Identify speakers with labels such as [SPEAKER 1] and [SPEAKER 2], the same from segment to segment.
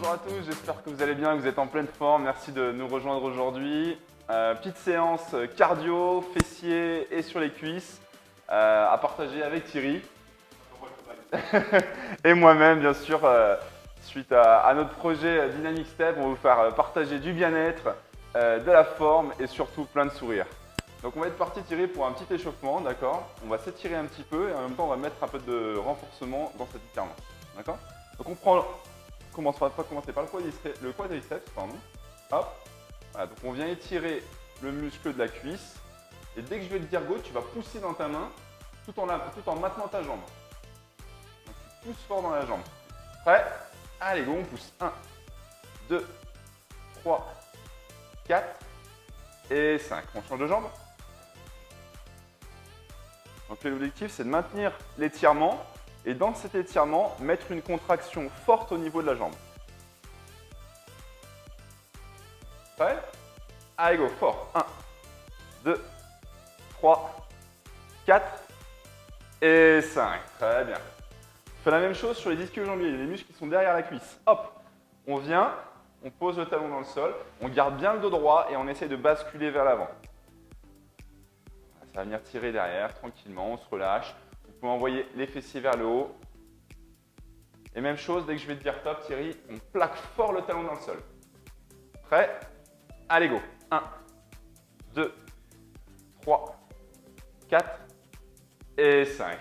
[SPEAKER 1] bonjour à tous, j'espère que vous allez bien, que vous êtes en pleine forme. Merci de nous rejoindre aujourd'hui. Petite séance cardio, fessiers et sur les cuisses à partager avec Thierry. Et moi-même, bien sûr, suite à notre projet Dynamic Step, on va vous faire partager du bien-être, de la forme et surtout plein de sourires. Donc on va être parti Thierry pour un petit échauffement, d'accord? On va s'étirer un petit peu et en même temps on va mettre un peu de renforcement dans cet étirement, d'accord? Donc on prend, on va commencer par le quadriceps, pardon. Hop, voilà, donc on vient étirer le muscle de la cuisse et dès que je vais te dire go, tu vas pousser dans ta main tout en maintenant ta jambe. Donc tu pousses fort dans la jambe. Prêt? Allez go, on pousse. 1, 2, 3, 4 et 5. On change de jambe. Donc l'objectif c'est de maintenir l'étirement et dans cet étirement, mettre une contraction forte au niveau de la jambe. Prêt? Allez go, fort. 1, 2, 3, 4 et 5. Très bien. On fait la même chose sur les ischio-jambiers, les muscles qui sont derrière la cuisse. Hop, on vient, on pose le talon dans le sol, on garde bien le dos droit et on essaie de basculer vers l'avant. Ça va venir tirer derrière tranquillement, on se relâche. Vous pouvez envoyer les fessiers vers le haut. Et même chose, dès que je vais te dire top, Thierry, on plaque fort le talon dans le sol. Prêt? Allez go. 1, 2, 3, 4 et 5.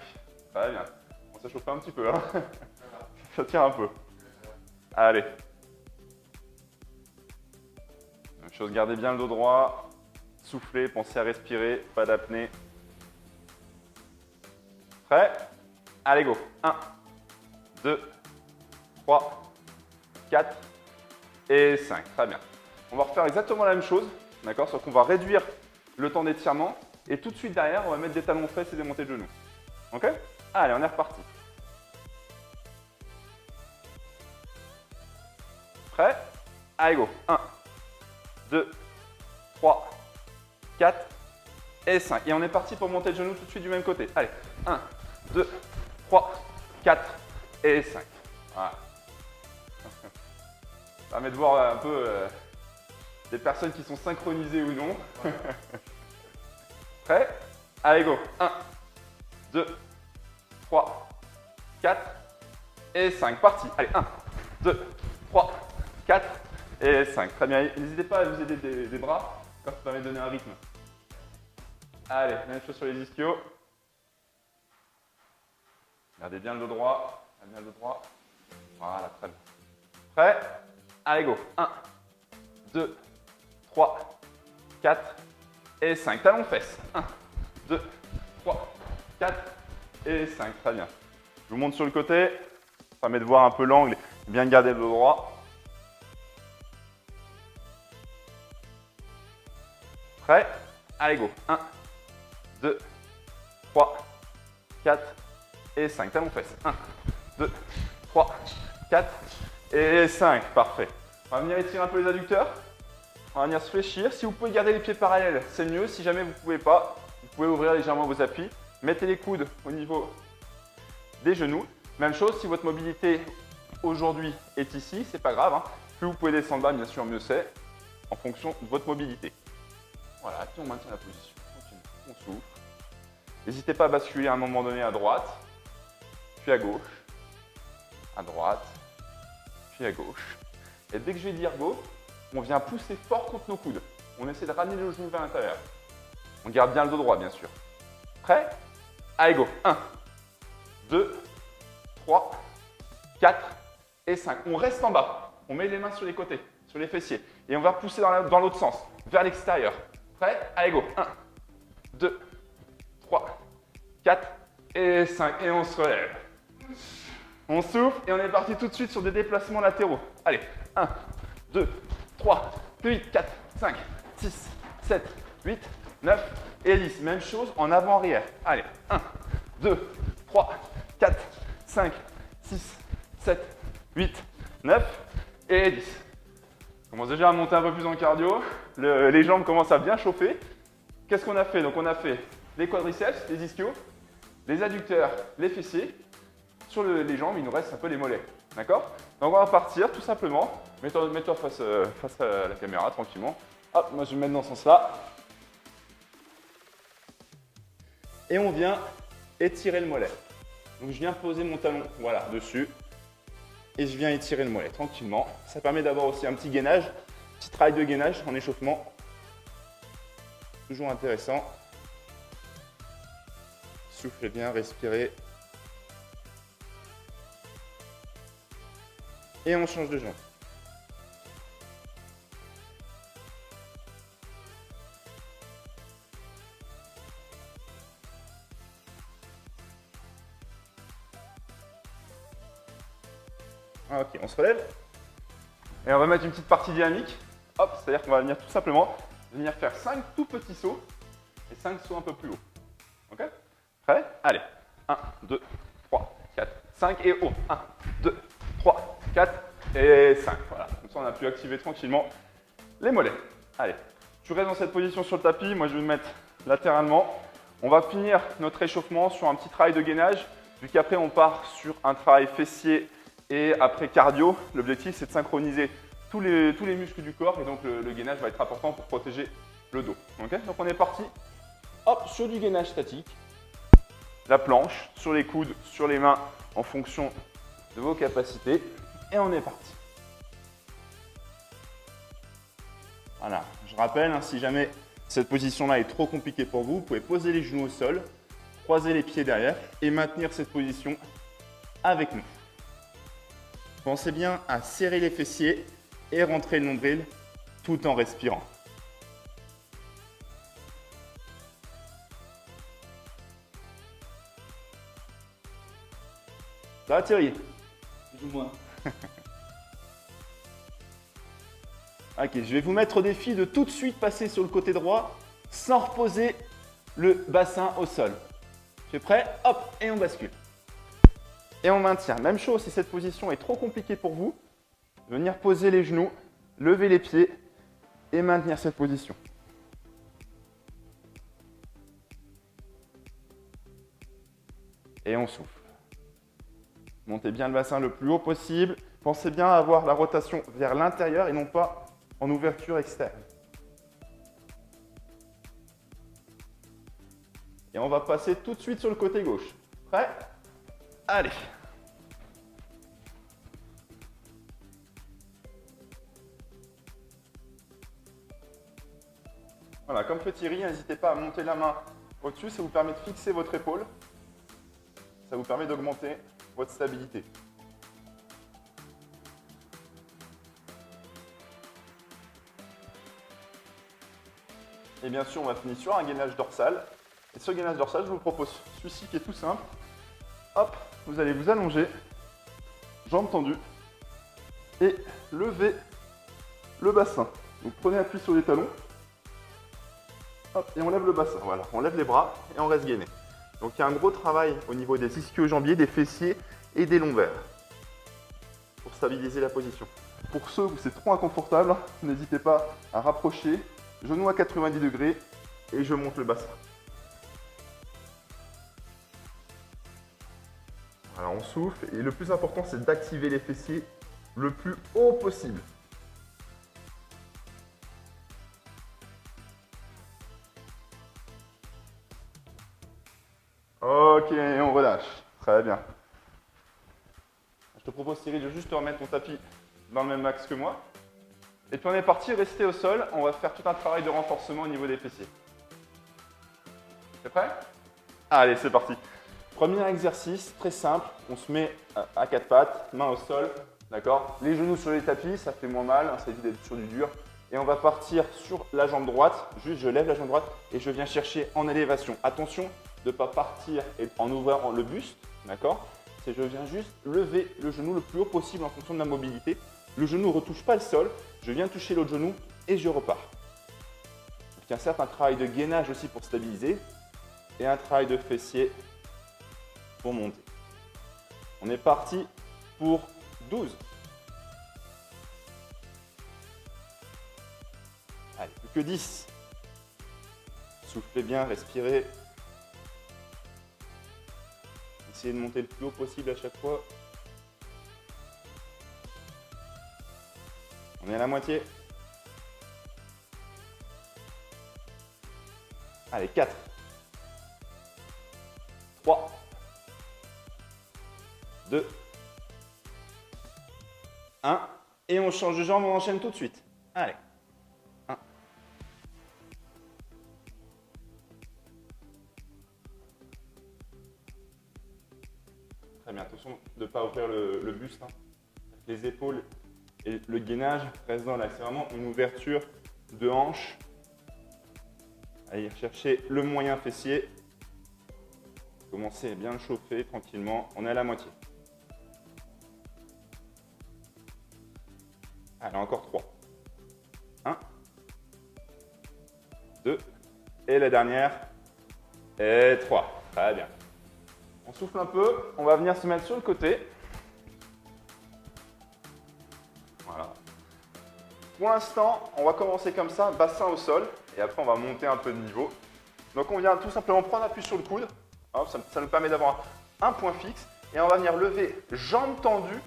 [SPEAKER 1] Très bien. On s'est chauffé un petit peu. Hein. Ça tient un peu. Allez. Même chose, gardez bien le dos droit. Soufflez, pensez à respirer, pas d'apnée. Prêt? Allez go. 1, 2, 3, 4 et 5. Très bien. On va refaire exactement la même chose, d'accord? Sauf qu'on va réduire le temps d'étirement et tout de suite derrière, on va mettre des talons fesses et des montées de genoux. Ok? Allez, on est reparti. Prêt? Allez go. 1, 2, 3, 4 et 5. Et on est parti pour monter de genoux tout de suite du même côté. Allez, 1, 2, 3, 4 et 5. Voilà. Ça permet de voir un peu des personnes qui sont synchronisées ou non. Prêt? Allez go. 1, 2, 3, 4 et 5. Parti. Allez, 1, 2, 3, 4 et 5. Très bien. N'hésitez pas à vous aider des bras, ça permet de donner un rythme. Allez, même chose sur les ischios. Gardez bien le dos droit. Bien le dos droit. Voilà, très bien. Prêt? Allez, go. 1, 2, 3, 4 et 5. Talons fesses. 1, 2, 3, 4 et 5. Très bien. Je vous montre sur le côté. Ça permet de voir un peu l'angle et bien garder le dos droit. Prêt? Allez, go. 1, 2, 3, 4 et 5. Talons fesses. 1, 2, 3, 4 et 5. Parfait. On va venir étirer un peu les adducteurs. On va venir se fléchir. Si vous pouvez garder les pieds parallèles, c'est mieux. Si jamais vous ne pouvez pas, vous pouvez ouvrir légèrement vos appuis. Mettez les coudes au niveau des genoux. Même chose, si votre mobilité aujourd'hui est ici, c'est pas grave. Hein. Plus vous pouvez descendre bas, bien sûr, mieux c'est, en fonction de votre mobilité. Voilà, puis on maintient la position. On souffle. N'hésitez pas à basculer à un moment donné à droite, puis à gauche, à droite, puis à gauche. Et dès que je vais dire go, on vient pousser fort contre nos coudes. On essaie de ramener le genou vers l'intérieur. On garde bien le dos droit, bien sûr. Prêt? Allez, go. 1, 2, 3, 4 et 5. On reste en bas. On met les mains sur les côtés, sur les fessiers. Et on va pousser dans l'autre sens, vers l'extérieur. Prêt? Allez, go. 1, 2, 3, 4 et 5. Et on se relève. On souffle et on est parti tout de suite sur des déplacements latéraux. Allez, 1, 2, 3, 8, 4, 5, 6, 7, 8, 9 et 10. Même chose en avant-arrière. Allez, 1, 2, 3, 4, 5, 6, 7, 8, 9 et 10. On commence déjà à monter un peu plus en cardio. Les jambes commencent à bien chauffer. Qu'est-ce qu'on a fait? Donc on a fait les quadriceps, les ischios, les adducteurs, les fessiers. Sur les jambes, il nous reste un peu les mollets. D'accord? Donc on va partir tout simplement. Mets-toi face à la caméra tranquillement. Hop, moi je vais me mettre dans ce sens-là. Et on vient étirer le mollet. Donc je viens poser mon talon, voilà, dessus. Et je viens étirer le mollet tranquillement. Ça permet d'avoir aussi un petit gainage, petit travail de gainage en échauffement. Toujours intéressant. Soufflez bien, respirez. Et on change de jambe. Ok, on se relève. Et on va mettre une petite partie dynamique. Hop, c'est-à-dire qu'on va venir tout simplement venir faire 5 tout petits sauts et 5 sauts un peu plus haut. Ok? Prêt? Allez. 1, 2, 3, 4, 5 et haut. 1, 2, 3, 4 et 5. Voilà. Comme ça, on a pu activer tranquillement les mollets. Allez. Tu restes dans cette position sur le tapis. Moi, je vais me mettre latéralement. On va finir notre échauffement sur un petit travail de gainage. Vu qu'après, on part sur un travail fessier et après cardio. L'objectif, c'est de synchroniser tous les muscles du corps. Et donc, le gainage va être important pour protéger le dos. Okay, donc, on est parti. Hop, sur du gainage statique. La planche, sur les coudes, sur les mains, en fonction de vos capacités. Et on est parti. Voilà, je rappelle, si jamais cette position-là est trop compliquée pour vous, vous pouvez poser les genoux au sol, croiser les pieds derrière et maintenir cette position avec nous. Pensez bien à serrer les fessiers et rentrer le nombril tout en respirant. Ça va Thierry?
[SPEAKER 2] Plus ou moins.
[SPEAKER 1] Ok, je vais vous mettre au défi de tout de suite passer sur le côté droit sans reposer le bassin au sol. Tu es prêt? Hop, et on bascule. Et on maintient. Même chose, si cette position est trop compliquée pour vous, venir poser les genoux, lever les pieds et maintenir cette position. Et on souffle. Montez bien le bassin le plus haut possible. Pensez bien à avoir la rotation vers l'intérieur et non pas en ouverture externe. Et on va passer tout de suite sur le côté gauche. Prêt? Allez! Voilà, comme fait Thierry, n'hésitez pas à monter la main au-dessus, ça vous permet de fixer votre épaule. Ça vous permet d'augmenter votre stabilité. Et bien sûr, on va finir sur un gainage dorsal. Et ce gainage dorsal, je vous propose celui-ci qui est tout simple. Hop, vous allez vous allonger, jambes tendues, et lever le bassin. Donc prenez appui sur les talons. Hop, et on lève le bassin. Voilà, on lève les bras et on reste gainé. Donc il y a un gros travail au niveau des ischio-jambiers, des fessiers et des lombaires pour stabiliser la position. Pour ceux où c'est trop inconfortable, n'hésitez pas à rapprocher, genoux à 90 degrés et je monte le bassin. Voilà, on souffle et le plus important c'est d'activer les fessiers le plus haut possible. Ok, on relâche. Très bien. Je te propose Cyril de juste te remettre ton tapis dans le même axe que moi. Et puis on est parti, restez au sol. On va faire tout un travail de renforcement au niveau des fessiers. T'es prêt? Allez, c'est parti. Premier exercice, très simple. On se met à quatre pattes, main au sol. D'accord? Les genoux sur les tapis, ça fait moins mal. Ça évite d'être sur du dur. Et on va partir sur la jambe droite. Juste, je lève la jambe droite et je viens chercher en élévation. Attention de ne pas partir en ouvrant le buste. D'accord? C'est je viens juste lever le genou le plus haut possible en fonction de la mobilité. Le genou ne retouche pas le sol. Je viens toucher l'autre genou et je repars. Donc, il y a certes un travail de gainage aussi pour stabiliser et un travail de fessier pour monter. On est parti pour 12. Allez, plus que 10. Soufflez bien, respirez. Essayez de monter le plus haut possible à chaque fois. On est à la moitié. Allez, 4. 3. 2. 1. Et on change de jambe, on enchaîne tout de suite. Allez. 1. Très bien, attention de ne pas ouvrir le buste. Hein. Les épaules et le gainage restent dans l'axe. C'est vraiment une ouverture de hanche. Allez chercher le moyen fessier. Commencez à bien le chauffer tranquillement. On est à la moitié. Allez, encore 3. 1. 2. Et la dernière. Et 3. Très bien. On souffle un peu. On va venir se mettre sur le côté. Voilà. Pour l'instant, on va commencer comme ça, bassin au sol. Et après, on va monter un peu de niveau. Donc, on vient tout simplement prendre appui sur le coude. Hop, ça nous permet d'avoir un point fixe. Et on va venir lever jambes tendues.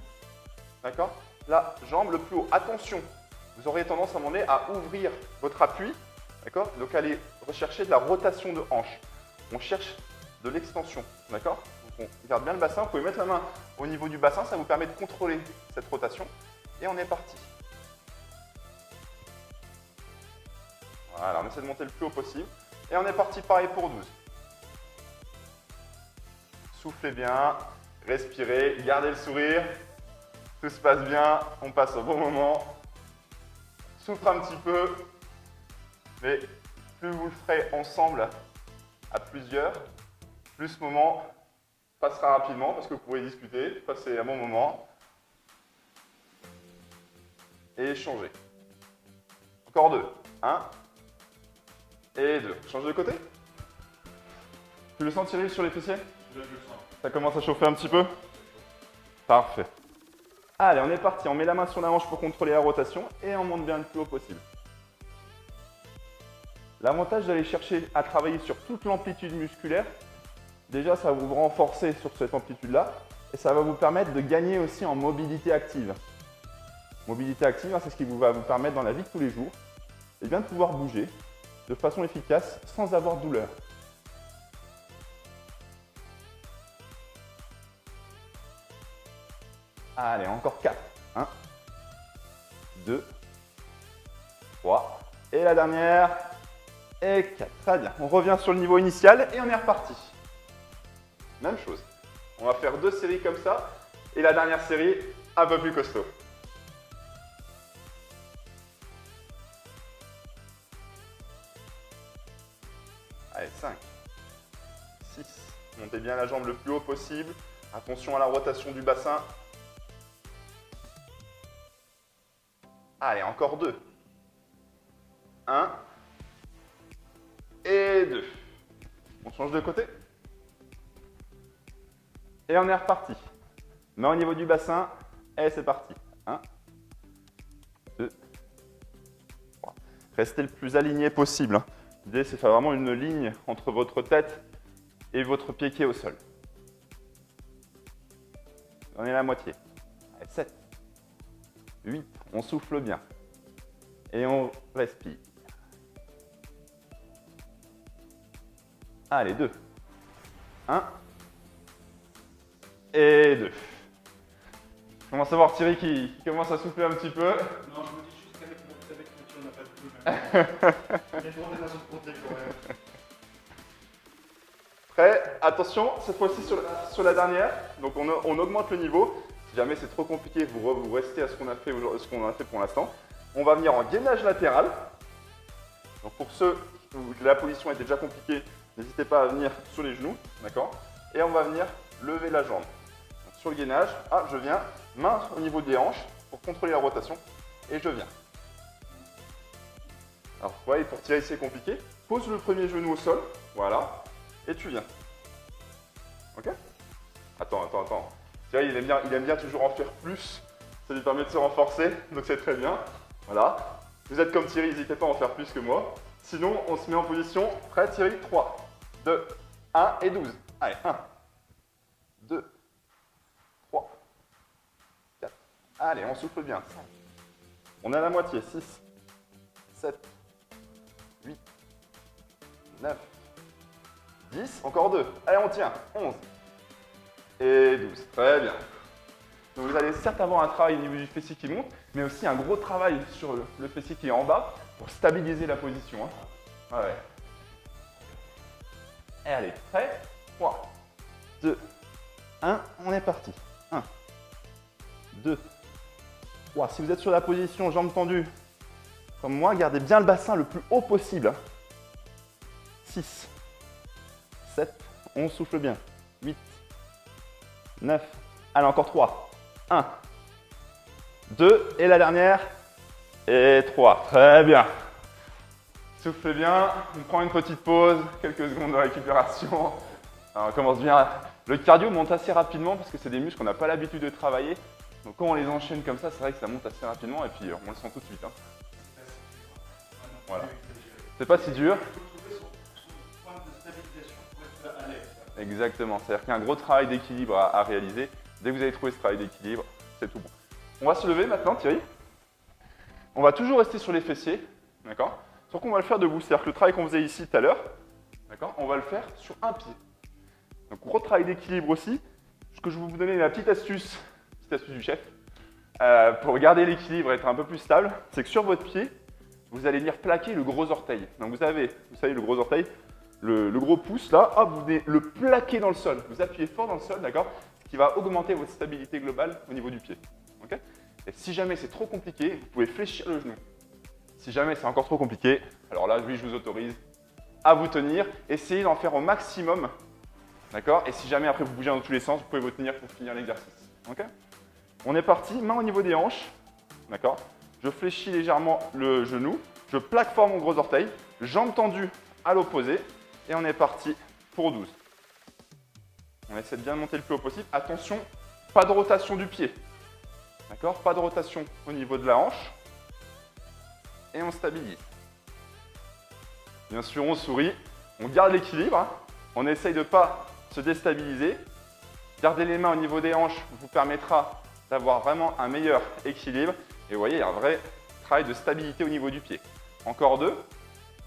[SPEAKER 1] D'accord? La jambe le plus haut. Attention, vous aurez tendance à un moment donné à ouvrir votre appui. D'accord? Donc, allez rechercher de la rotation de hanche. On cherche de l'extension. D'accord? Donc, on garde bien le bassin. Vous pouvez mettre la main au niveau du bassin. Ça vous permet de contrôler cette rotation. Et on est parti. Voilà, on essaie de monter le plus haut possible. Et on est parti pareil pour 12. Soufflez bien, respirez, gardez le sourire. Tout se passe bien, on passe au bon moment. Souffre un petit peu, mais plus vous le ferez ensemble à plusieurs, plus ce moment passera rapidement parce que vous pourrez discuter, passer un bon moment et échanger. Encore 2. 1 et 2. Change de côté. Tu le sens, Thierry, sur les fessiers?
[SPEAKER 2] Je le sens.
[SPEAKER 1] Ça commence à chauffer un petit peu? Parfait. Allez, on est parti. On met la main sur la hanche pour contrôler la rotation et on monte bien le plus haut possible. L'avantage d'aller chercher à travailler sur toute l'amplitude musculaire, déjà ça va vous renforcer sur cette amplitude-là et ça va vous permettre de gagner aussi en mobilité active. Mobilité active, c'est ce qui va vous permettre dans la vie de tous les jours et bien de pouvoir bouger de façon efficace sans avoir de douleur. Allez, encore 4. 1, 2, 3. Et la dernière. Et 4. Très bien. On revient sur le niveau initial et on est reparti. Même chose. On va faire 2 séries comme ça. Et la dernière série, un peu plus costaud. Allez, 5, 6. Montez bien la jambe le plus haut possible. Attention à la rotation du bassin. Allez, encore 2. 1 et 2. On change de côté. Et on est reparti. Main au niveau du bassin. Et c'est parti. 1, 2, 3. Restez le plus aligné possible. L'idée, c'est de faire vraiment une ligne entre votre tête et votre pied qui est au sol. On est à la moitié. Allez, 7, 8. On souffle bien. Et on respire. Allez, 2. 1. Et 2. Je commence à voir Thierry qui commence à souffler un petit peu.
[SPEAKER 2] Non, je me dis juste qu'avec mon métier, on n'a pas de boule. Il est toujours des raisons de compter quand même.
[SPEAKER 1] Prêt? Attention, cette fois-ci sur la dernière. Donc on augmente le niveau. Si jamais c'est trop compliqué, vous restez à ce qu'on a fait pour l'instant. On va venir en gainage latéral. Donc pour ceux où la position était déjà compliquée, n'hésitez pas à venir sur les genoux, d'accord? Et on va venir lever la jambe. Donc sur le gainage, je viens, main au niveau des hanches pour contrôler la rotation et je viens. Alors vous voyez, pour tirer c'est compliqué. Pose le premier genou au sol, voilà, et tu viens. Ok? Attends. Thierry, il aime bien toujours en faire plus. Ça lui permet de se renforcer, donc c'est très bien. Voilà. Vous êtes comme Thierry, n'hésitez pas à en faire plus que moi. Sinon, on se met en position. Prêt, Thierry? 3, 2, 1 et 12. Allez, 1, 2, 3, 4. Allez, on souffle bien. 5. On est à la moitié. 6, 7, 8, 9, 10. Encore 2. Allez, on tient. 11 et 12. Très bien. Donc vous allez certes avoir un travail au niveau du fessier qui monte, mais aussi un gros travail sur le fessier qui est en bas pour stabiliser la position. Hein. Ouais. Et allez, prêt? 3, 2, 1, on est parti. 1, 2, 3. Si vous êtes sur la position jambes tendues, comme moi, gardez bien le bassin le plus haut possible. 6, 7, 11, souffle bien. 8, 9, allez, encore 3. 1, 2, et la dernière, et 3. Très bien. Soufflez bien, on prend une petite pause, quelques secondes de récupération. Alors, on commence bien. Le cardio monte assez rapidement parce que c'est des muscles qu'on n'a pas l'habitude de travailler. Donc quand on les enchaîne comme ça, c'est vrai que ça monte assez rapidement et puis on le sent tout de suite. Hein. Voilà. C'est pas si dur. Exactement, c'est-à-dire qu'il y a un gros travail d'équilibre à réaliser. Dès que vous avez trouvé ce travail d'équilibre, c'est tout bon. On va se lever maintenant, Thierry. On va toujours rester sur les fessiers, d'accord? Sauf qu'on va le faire debout, c'est-à-dire que le travail qu'on faisait ici tout à l'heure, d'accord, on va le faire sur un pied. Donc gros travail d'équilibre aussi. Ce que je vais vous donner la petite astuce du chef, pour garder l'équilibre et être un peu plus stable, c'est que sur votre pied, vous allez venir plaquer le gros orteil. Donc vous savez, le gros orteil, le gros pouce là, hop, vous venez le plaquer dans le sol. Vous appuyez fort dans le sol, d'accord? Ce qui va augmenter votre stabilité globale au niveau du pied. Okay, et si jamais c'est trop compliqué, vous pouvez fléchir le genou. Si jamais c'est encore trop compliqué, alors là, oui, je vous autorise à vous tenir. Essayez d'en faire au maximum. D'accord? Et si jamais après vous bougez dans tous les sens, vous pouvez vous tenir pour finir l'exercice. Okay, on est parti, main au niveau des hanches. D'accord? Je fléchis légèrement le genou. Je plaque fort mon gros orteil. Jambes tendues à l'opposé. Et on est parti pour 12. On essaie de bien monter le plus haut possible. Attention, pas de rotation du pied. D'accord? Pas de rotation au niveau de la hanche. Et on stabilise. Bien sûr, on sourit, on garde l'équilibre, hein. On essaye de ne pas se déstabiliser. Garder les mains au niveau des hanches vous permettra d'avoir vraiment un meilleur équilibre. Et vous voyez, il y a un vrai travail de stabilité au niveau du pied. Encore 2,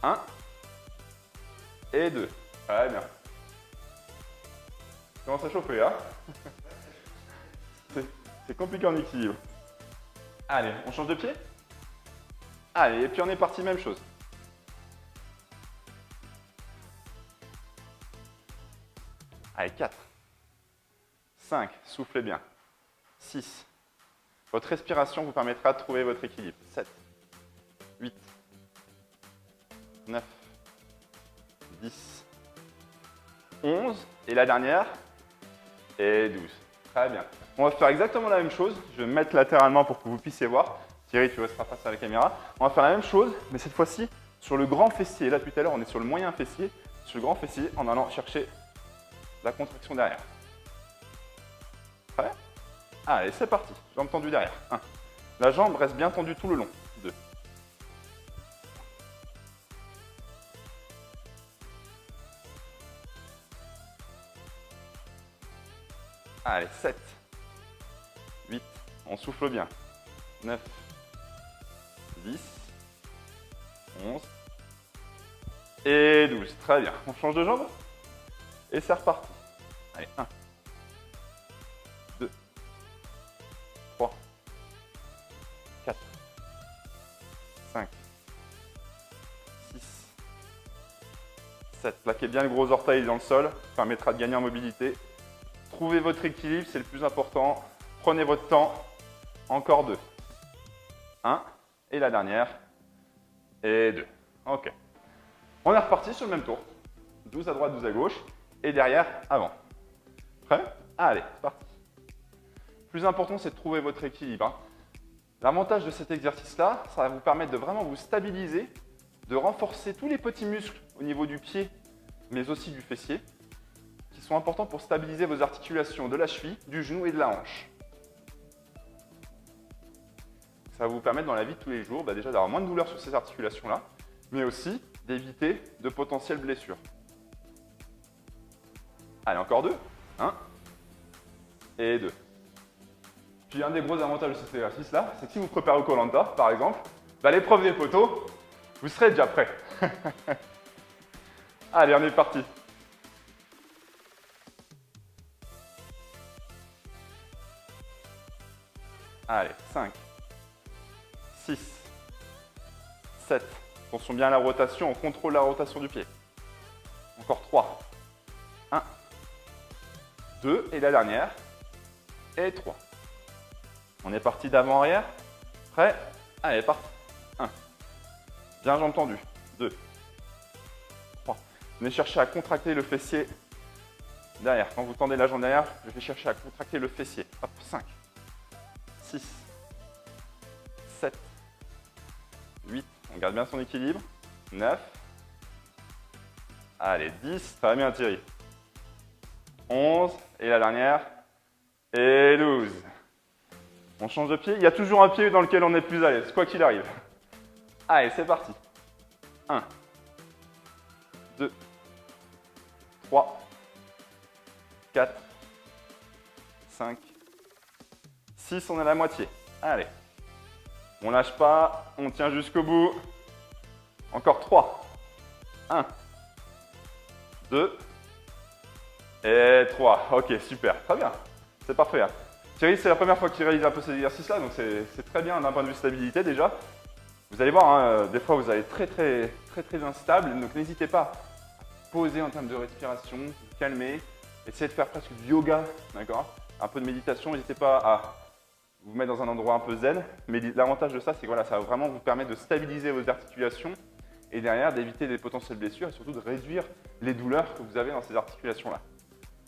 [SPEAKER 1] 1 et 2. Très bien. Commence à chauffer, hein? C'est compliqué en équilibre. Allez, on change de pied? Allez, et puis on est parti, même chose. Allez, 4, 5, soufflez bien. 6. Votre respiration vous permettra de trouver votre équilibre. 7, 8, 9, 10, 11. Et la dernière, et 12. Très bien. On va faire exactement la même chose. Je vais me mettre latéralement pour que vous puissiez voir. Thierry, tu resteras face à la caméra. On va faire la même chose, mais cette fois-ci sur le grand fessier. Là, tout à l'heure, on est sur le moyen fessier. Sur le grand fessier, en allant chercher la contraction derrière. Prêt? Allez, c'est parti. Jambe tendue derrière. 1. La jambe reste bien tendue tout le long. 2. Allez, 7. 8. On souffle bien. 9. 10. 11. Et 12. Très bien. On change de jambe. Et c'est reparti. Allez, 1. 2. 3. 4. 5. 6. 7. Plaquez bien le gros orteil dans le sol. Ça permettra de gagner en mobilité. Trouvez votre équilibre, c'est le plus important. Prenez votre temps. Encore 2. 1. Et la dernière. Et 2. Ok. On est reparti sur le même tour. 12 à droite, 12 à gauche. Et derrière, avant. Prêt? Allez, c'est parti. Le plus important, c'est de trouver votre équilibre. Hein. L'avantage de cet exercice-là, ça va vous permettre de vraiment vous stabiliser, de renforcer tous les petits muscles au niveau du pied, mais aussi du fessier, qui sont importants pour stabiliser vos articulations de la cheville, du genou et de la hanche. Ça va vous permettre dans la vie de tous les jours, déjà d'avoir moins de douleur sur ces articulations-là, mais aussi d'éviter de potentielles blessures. Allez, encore 2. 1 et 2. Puis un des gros avantages de cet exercice-là, c'est que si vous préparez au koh lanta, par exemple, bah, l'épreuve des poteaux, vous serez déjà prêt. Allez, on est parti. Allez, 5, 6, 7. Attention bien à la rotation, on contrôle la rotation du pied. Encore 3. 1, 2, et la dernière. Et 3. On est parti d'avant-arrière. Prêt? Allez, parti. 1. Bien jambes tendues. 2. 3. Venez chercher à contracter le fessier derrière. Quand vous tendez la jambe derrière, je vais chercher à contracter le fessier. Hop, 5. 6, 7, 8, on garde bien son équilibre, 9, allez, 10, ça va bien Thierry, 11, et la dernière, et 12. On change de pied, il y a toujours un pied dans lequel on est plus à l'aise, quoi qu'il arrive. Allez, c'est parti. 1, 2, 3, 4, 5, 6, on est à la moitié. Allez. On lâche pas, on tient jusqu'au bout. Encore 3. 1, 2 et 3. Ok, super. Très bien. C'est parfait. Hein. Thierry, c'est la première fois qu'il réalise un peu ces exercices-là, donc c'est très bien d'un point de vue stabilité déjà. Vous allez voir, hein, des fois vous allez très instable, donc n'hésitez pas à poser en termes de respiration, vous calmer, essayez de faire presque du yoga, d'accord? Un peu de méditation, n'hésitez pas à vous mettre dans un endroit un peu zen, mais l'avantage de ça, c'est que voilà, ça va vraiment vous permettre de stabiliser vos articulations et derrière d'éviter des potentielles blessures et surtout de réduire les douleurs que vous avez dans ces articulations-là.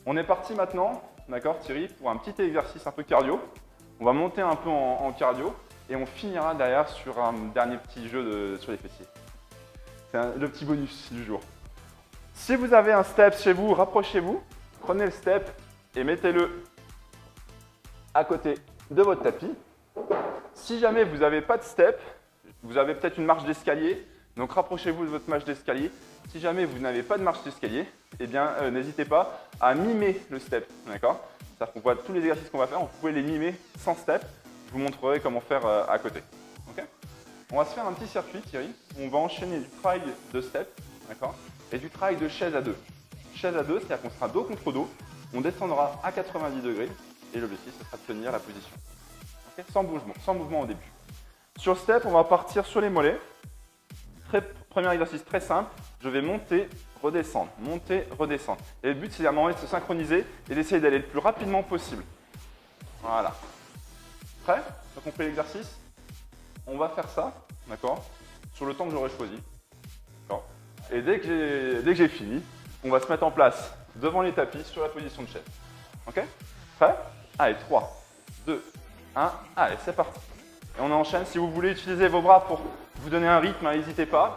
[SPEAKER 1] On est parti maintenant, d'accord Thierry, pour un petit exercice un peu cardio. On va monter un peu en cardio et on finira derrière sur un dernier petit jeu sur les fessiers. C'est le petit bonus du jour. Si vous avez un step chez vous, rapprochez-vous, prenez le step et mettez-le à côté de votre tapis. Si jamais vous n'avez pas de step, vous avez peut-être une marche d'escalier, donc rapprochez-vous de votre marche d'escalier. Si jamais vous n'avez pas de marche d'escalier, eh bien n'hésitez pas à mimer le step, d'accord? C'est-à-dire qu'on voit tous les exercices qu'on va faire, vous pouvez les mimer sans step. Je vous montrerai comment faire à côté. Okay, on va se faire un petit circuit, Thierry. On va enchaîner du travail de step, d'accord, et du travail de chaise à deux. Chaise à deux, c'est-à-dire qu'on sera dos contre dos, on descendra à 90 degrés. Et l'objectif, ce sera de tenir la position. Okay, sans mouvement au début. Sur step, on va partir sur les mollets. Premier exercice très simple. Je vais monter, redescendre, monter, redescendre. Et le but, c'est à un moment de se synchroniser et d'essayer d'aller le plus rapidement possible. Voilà. Prêt? Tu as compris l'exercice? On va faire ça, d'accord, sur le temps que j'aurai choisi. Et dès que j'ai fini, on va se mettre en place devant les tapis sur la position de chaise. Ok? Prêt? Allez, 3, 2, 1, allez, c'est parti. Et on enchaîne. Si vous voulez utiliser vos bras pour vous donner un rythme, n'hésitez pas.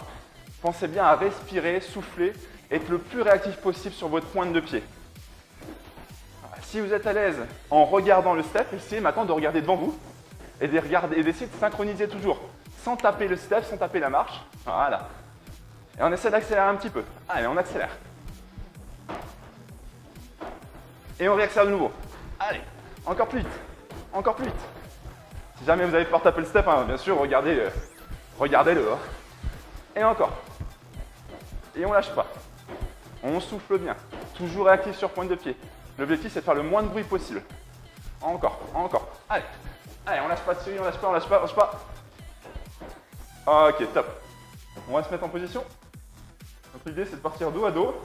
[SPEAKER 1] Pensez bien à respirer, souffler, être le plus réactif possible sur votre pointe de pied. Si vous êtes à l'aise en regardant le step, essayez maintenant de regarder devant vous et d'essayer de synchroniser toujours, sans taper le step, sans taper la marche. Voilà. Et on essaie d'accélérer un petit peu. Allez, on accélère. Et on réaccélère de nouveau. Allez, encore plus vite. Encore plus vite. Si jamais vous avez peur de taper le step, hein, bien sûr, regardez-le. Hein. Et encore. Et on lâche pas. On souffle bien. Toujours réactif sur pointe de pied. L'objectif, c'est de faire le moins de bruit possible. Encore, encore. Allez. Allez, on lâche pas dessus, on lâche pas, on lâche pas, on lâche pas. Ok, top. On va se mettre en position. Notre idée, c'est de partir dos à dos.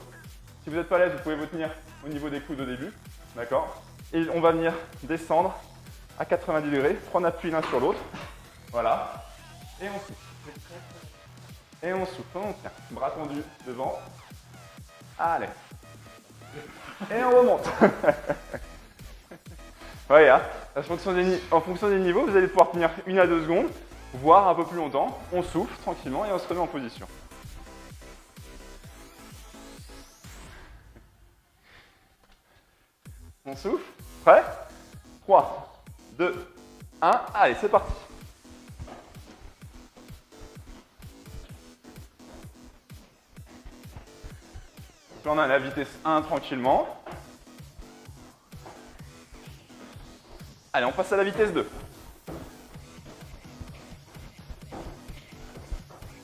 [SPEAKER 1] Si vous n'êtes pas à l'aise, vous pouvez vous tenir au niveau des coudes au début. D'accord? Et on va venir descendre à 90 degrés, prendre appui l'un sur l'autre. Voilà. Et on souffle. Et on souffle, on tient. Bras tendus devant. Allez. Et on remonte. Ouais, hein, en fonction des niveaux, vous allez pouvoir tenir 1 à 2 secondes, voire un peu plus longtemps. On souffle tranquillement et on se remet en position. On souffle. Prêt? 3, 2, 1. Allez, c'est parti. Puis on a la vitesse 1 tranquillement. Allez, on passe à la vitesse 2.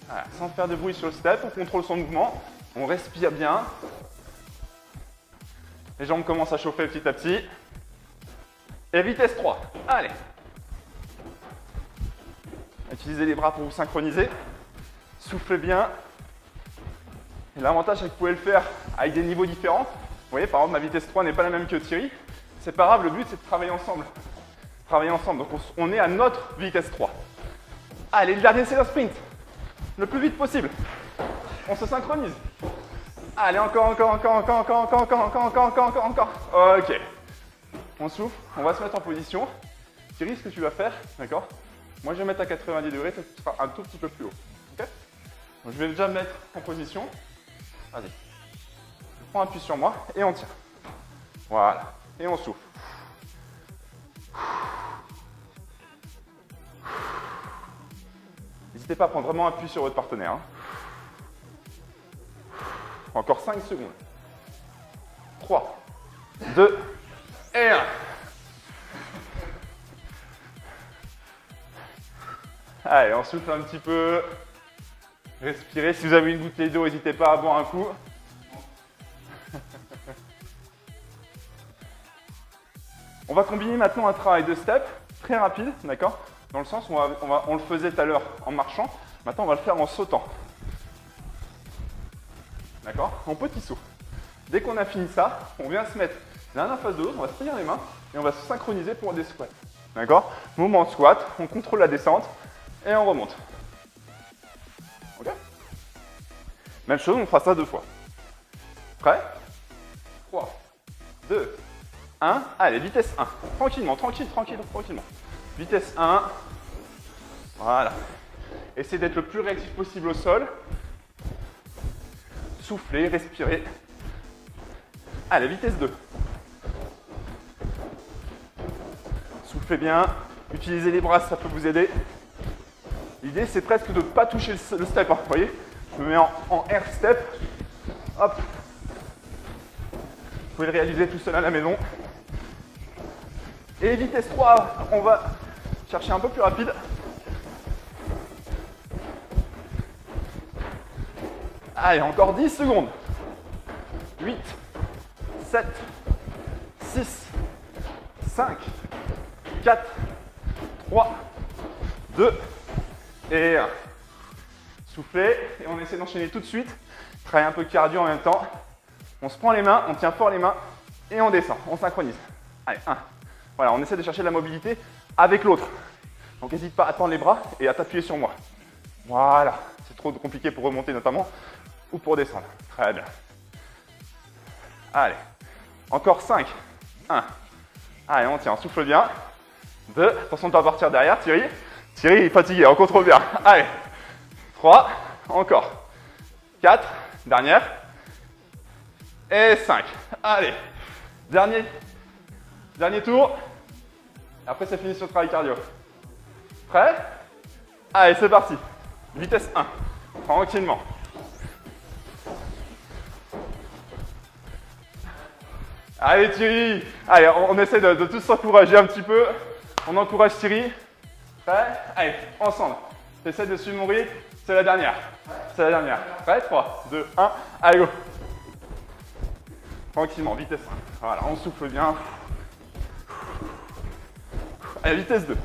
[SPEAKER 1] Voilà, sans faire de bruit sur le step, on contrôle son mouvement, on respire bien. Les jambes commencent à chauffer petit à petit. Et vitesse 3. Allez. Utilisez les bras pour vous synchroniser. Soufflez bien. Et l'avantage, c'est que vous pouvez le faire avec des niveaux différents. Vous voyez, par exemple, ma vitesse 3 n'est pas la même que Thierry. C'est pas grave, le but, c'est de travailler ensemble. Travailler ensemble. Donc, on est à notre vitesse 3. Allez, le dernier, c'est le sprint. Le plus vite possible. On se synchronise. Allez, encore. Ok. On souffle, on va se mettre en position. Thierry, ce que tu vas faire, d'accord? Moi, je vais mettre à 90 degrés, toi, tu seras un tout petit peu plus haut. Ok? Donc, je vais déjà me mettre en position. Vas-y. Je prends appui sur moi et on tient. Voilà. Et on souffle. N'hésitez pas à prendre vraiment appui sur votre partenaire. Hein. Encore 5 secondes. 3, 2 et 1. Allez, on souffle un petit peu. Respirez. Si vous avez une bouteille d'eau, n'hésitez pas à boire un coup. On va combiner maintenant un travail de step très rapide, d'accord? Dans le sens où on le faisait tout à l'heure en marchant. Maintenant, on va le faire en sautant. D'accord? En petit saut. Dès qu'on a fini ça, on vient se mettre l'un en face de l'autre, on va se tenir les mains et on va se synchroniser pour des squats. D'accord? Mouvement de squat, on contrôle la descente et on remonte. Ok? Même chose, on fera ça 2 fois. Prêt? 3, 2, 1. Allez, vitesse 1. Tranquillement. Vitesse 1. Voilà. Essayez d'être le plus réactif possible au sol. Soufflez, respirez. Allez, vitesse 2. Soufflez bien. Utilisez les bras, ça peut vous aider. L'idée, c'est presque de ne pas toucher le step. Hein, vous voyez? Je me mets en air step. Hop. Vous pouvez le réaliser tout seul à la maison. Et vitesse 3, on va chercher un peu plus rapide. Allez, encore 10 secondes. 8, 7, 6, 5, 4, 3, 2 et 1. Soufflez et on essaie d'enchaîner tout de suite. Travailler un peu de cardio en même temps. On se prend les mains, on tient fort les mains et on descend, on synchronise. Allez, 1. Voilà, on essaie de chercher de la mobilité avec l'autre. Donc n'hésite pas à tendre les bras et à t'appuyer sur moi. Voilà, c'est trop compliqué pour remonter notamment ou pour descendre. Très bien. Allez, encore 5. 1. Allez, on tient, on souffle bien. 2. Attention de ne pas partir derrière, Thierry. Thierry est fatigué, on contrôle bien. Allez. 3. Encore. 4. Dernière. Et 5. Allez. Dernier tour. Après, c'est fini sur le travail cardio. Prêt? Allez, c'est parti. Vitesse 1. Tranquillement. Allez Thierry. Allez, on essaie de tous s'encourager un petit peu. On encourage Thierry. Prêt? Allez, ensemble. J'essaie de suivre mon rythme. C'est la dernière. C'est la dernière. Prêt? 3, 2, 1. Allez, go. Tranquillement, vitesse 1. Voilà, on souffle bien. Allez, vitesse 2.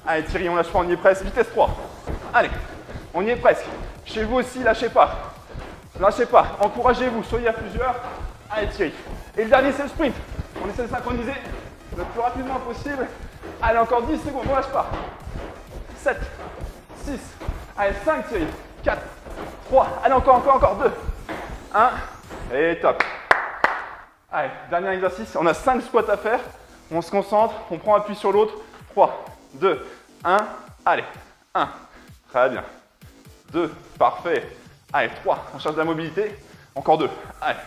[SPEAKER 1] Allez Thierry, on lâche pas, on y est presque. Vitesse 3. Allez, on y est presque. Chez vous aussi, lâchez pas. Lâchez pas. Encouragez-vous, soyez à plusieurs. Allez Thierry. Et le dernier, c'est le sprint. On essaie de synchroniser le plus rapidement possible. Allez, encore 10 secondes, on lâche pas. 7, 6, allez, 5 Thierry. 4, 3, allez, encore 2. 1, et top. Allez, dernier exercice, on a 5 squats à faire. On se concentre, on prend appui sur l'autre. 3, 2, 1, allez. 1, très bien. 2, parfait. Allez, 3, on cherche de la mobilité. Encore 2, allez.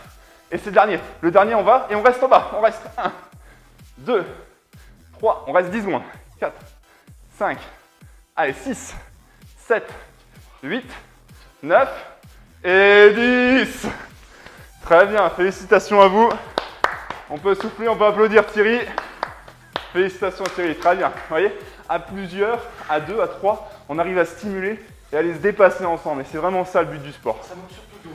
[SPEAKER 1] Et c'est le dernier. Le dernier, on va et on reste en bas. On reste 1, 2, 3, on reste 10 secondes. 4, 5, allez, 6, 7, 8, 9 et 10. Très bien, félicitations à vous. On peut souffler, on peut applaudir Thierry. Félicitations Thierry, très bien. Vous voyez, à plusieurs, à deux, à trois, on arrive à stimuler et à aller se dépasser ensemble. Et c'est vraiment ça le but du sport.
[SPEAKER 2] Ça manque surtout d'eau.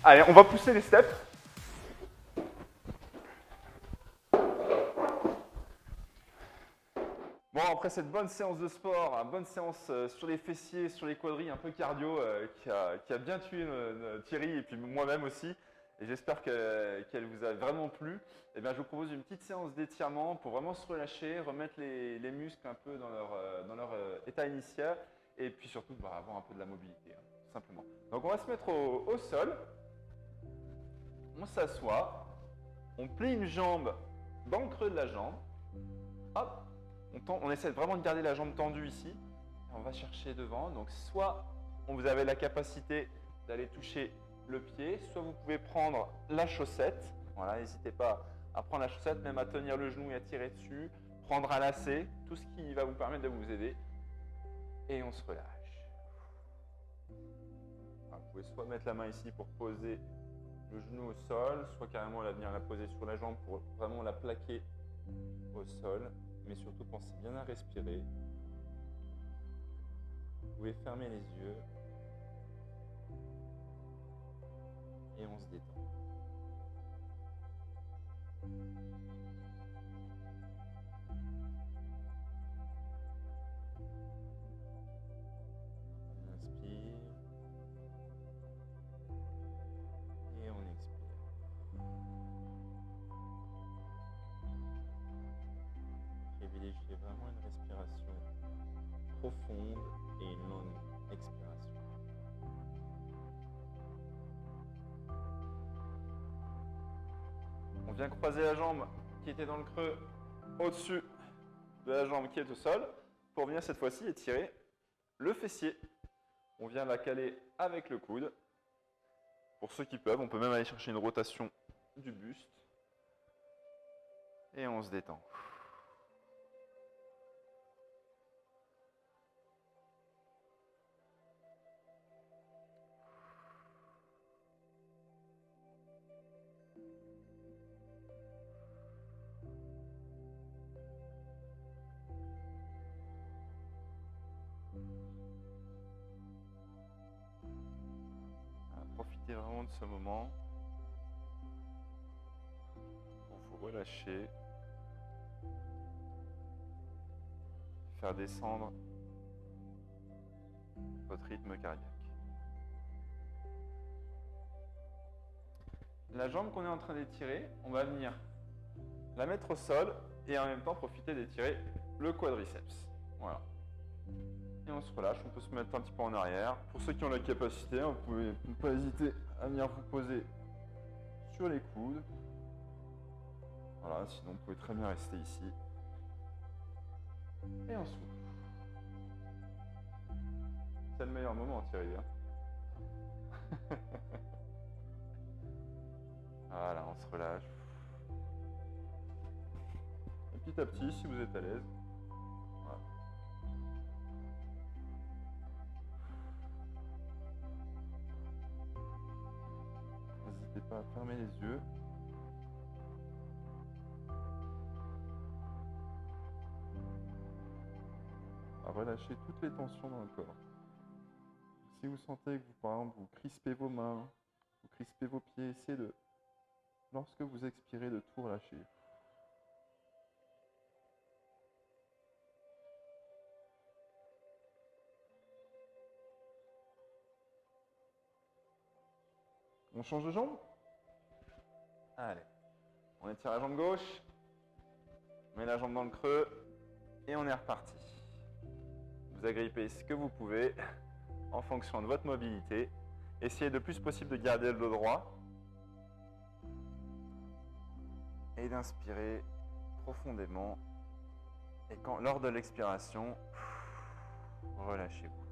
[SPEAKER 1] Allez, on va pousser les steps. Bon, après cette bonne séance de sport, une bonne séance sur les fessiers, sur les quadris, un peu cardio, qui a bien tué Thierry et puis moi-même aussi, et j'espère qu'elle vous a vraiment plu, eh bien, je vous propose une petite séance d'étirement pour vraiment se relâcher, remettre les muscles un peu dans leur état initial, et puis surtout avoir un peu de la mobilité, hein, tout simplement. Donc on va se mettre au sol, on s'assoit, on plie une jambe dans le creux de la jambe, hop. On essaie vraiment de garder la jambe tendue ici. On va chercher devant. Donc, soit vous avez la capacité d'aller toucher le pied, soit vous pouvez prendre la chaussette. Voilà, n'hésitez pas à prendre la chaussette, même à tenir le genou et à tirer dessus. Prendre un lacet, tout ce qui va vous permettre de vous aider. Et on se relâche. Voilà, vous pouvez soit mettre la main ici pour poser le genou au sol, soit carrément venir la poser sur la jambe pour vraiment la plaquer au sol. Mais surtout, pensez bien à respirer. Vous pouvez fermer les yeux. Et on se détend. On inspire. Et on expire. Privilégiez vraiment une respiration profonde et une longue expiration. On vient croiser la jambe qui était dans le creux au-dessus de la jambe qui est au sol pour venir cette fois-ci étirer le fessier. On vient la caler avec le coude. Pour ceux qui peuvent, on peut même aller chercher une rotation du buste. Et on se détend. Profitez vraiment de ce moment pour vous relâcher, faire descendre votre rythme cardiaque. La jambe qu'on est en train d'étirer, on va venir la mettre au sol et en même temps profiter d'étirer le quadriceps. Voilà. Et on se relâche, on peut se mettre un petit peu en arrière. Pour ceux qui ont la capacité, vous pouvez ne pas hésiter à venir vous poser sur les coudes. Voilà, sinon vous pouvez très bien rester ici. Et on souffle. C'est le meilleur moment, Thierry. Hein. Voilà, on se relâche. Et petit à petit, si vous êtes à l'aise. Voilà. N'hésitez pas à fermer les yeux. À relâcher toutes les tensions dans le corps. Si vous sentez que vous, par exemple, vous crispez vos mains, vous crispez vos pieds, essayez de, lorsque vous expirez, de tout relâcher. On change de jambe? Allez. On étire la jambe gauche, on met la jambe dans le creux et on est reparti. Vous agrippez ce que vous pouvez en fonction de votre mobilité. Essayez le plus possible de garder le dos droit et d'inspirer profondément. Et lors de l'expiration, relâchez-vous.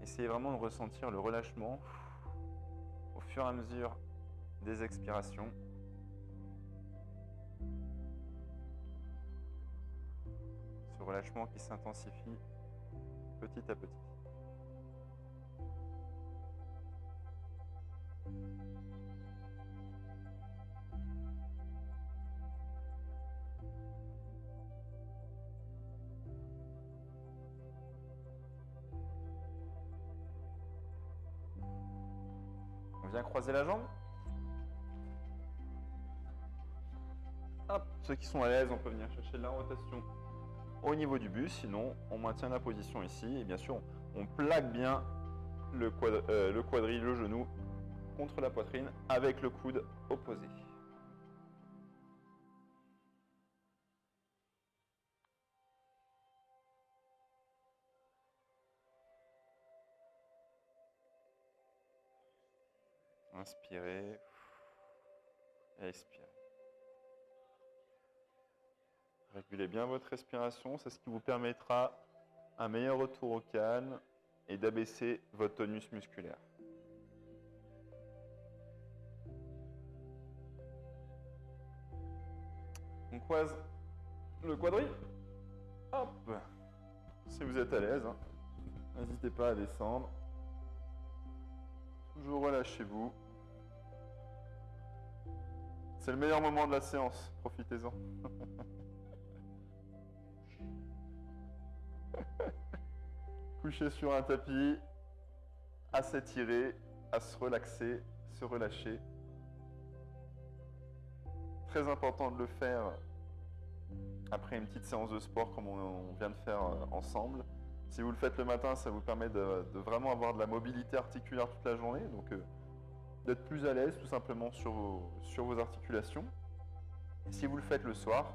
[SPEAKER 1] Essayez vraiment de ressentir le relâchement au fur et à mesure des expirations. relâchement qui s'intensifie petit à petit. On vient croiser la jambe. Hop, ceux qui sont à l'aise, on peut venir chercher de la rotation au niveau du buste. Sinon, on maintient la position ici. Et bien sûr, on plaque bien le quadrille, le genou contre la poitrine avec le coude opposé. Inspirez. Expirez. Régulez bien votre respiration, c'est ce qui vous permettra un meilleur retour au calme et d'abaisser votre tonus musculaire. On croise le quadrille. Hop. Si vous êtes à l'aise, n'hésitez pas à descendre. Toujours relâchez-vous. C'est le meilleur moment de la séance, profitez-en. Couché sur un tapis, à s'étirer, à se relaxer, se relâcher. Très important de le faire après une petite séance de sport comme on vient de faire ensemble. Si vous le faites le matin, ça vous permet de vraiment avoir de la mobilité articulaire toute la journée, donc d'être plus à l'aise tout simplement sur vos articulations. Et si vous le faites le soir,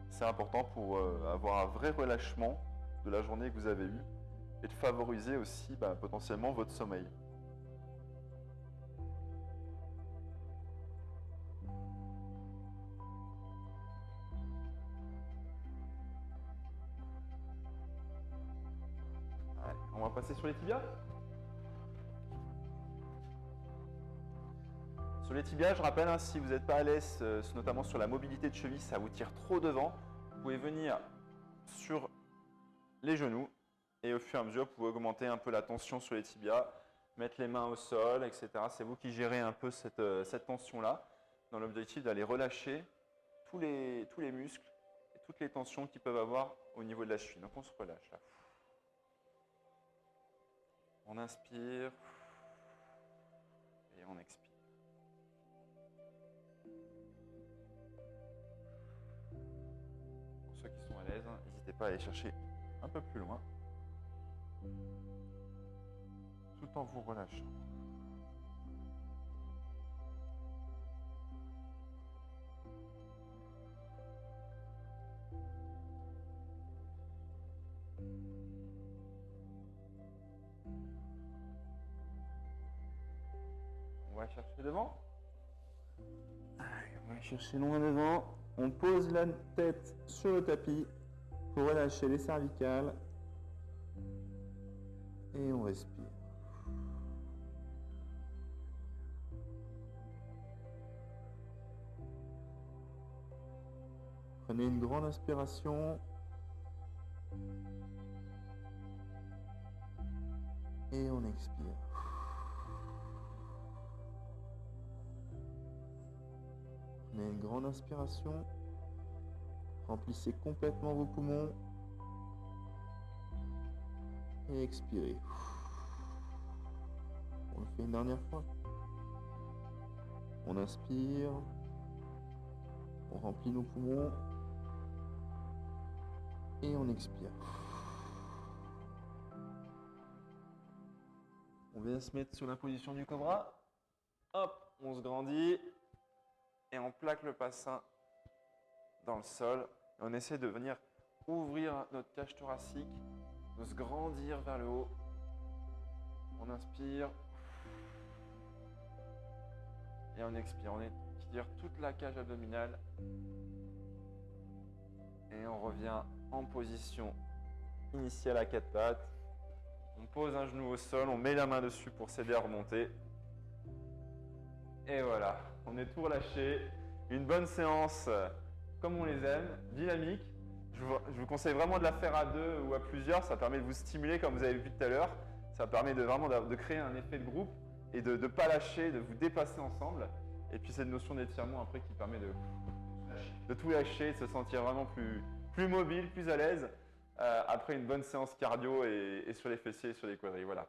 [SPEAKER 1] c'est important pour avoir un vrai relâchement de la journée que vous avez eue et de favoriser aussi potentiellement votre sommeil. Allez, on va passer sur les tibias. Sur les tibias, je rappelle, si vous n'êtes pas à l'aise, notamment sur la mobilité de cheville, ça vous tire trop devant, vous pouvez venir sur les genoux et au fur et à mesure, vous pouvez augmenter un peu la tension sur les tibias, mettre les mains au sol, etc. C'est vous qui gérez un peu cette tension-là, dans l'objectif d'aller relâcher tous les muscles et toutes les tensions qu'ils peuvent avoir au niveau de la cheville. Donc on se relâche là. On inspire et on expire. Pour ceux qui sont à l'aise, n'hésitez pas à aller chercher un peu plus loin, tout en vous relâchant. On va chercher devant. Allez, on va chercher loin devant. On pose la tête sur le tapis pour relâcher les cervicales. Et on respire. Prenez une grande inspiration. Et on expire. Prenez une grande inspiration. Remplissez complètement vos poumons. Et expirez. On le fait une dernière fois. On inspire. On remplit nos poumons. Et on expire. On vient se mettre sur la position du cobra. Hop, on se grandit. Et on plaque le bassin dans le sol. Et on essaie de venir ouvrir notre cage thoracique, de se grandir vers le haut. On inspire. Et on expire. On étire toute la cage abdominale. Et on revient en position initiale à quatre pattes. On pose un genou au sol, on met la main dessus pour s'aider à remonter. Et voilà, on est tout relâché. Une bonne séance comme on les aime, dynamique. Je vous conseille vraiment de la faire à 2 ou à plusieurs. Ça permet de vous stimuler, comme vous avez vu tout à l'heure. Ça permet vraiment de créer un effet de groupe et de ne pas lâcher, de vous dépasser ensemble. Et puis cette notion d'étirement après qui permet de tout lâcher, de se sentir vraiment plus mobile, plus à l'aise après une bonne séance cardio et sur les fessiers et sur les quadris. Voilà.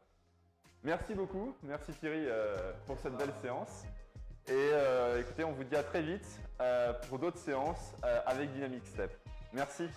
[SPEAKER 1] Merci beaucoup. Merci Thierry pour cette belle séance. Et écoutez, on vous dit à très vite pour d'autres séances avec Dynamic Step. Merci.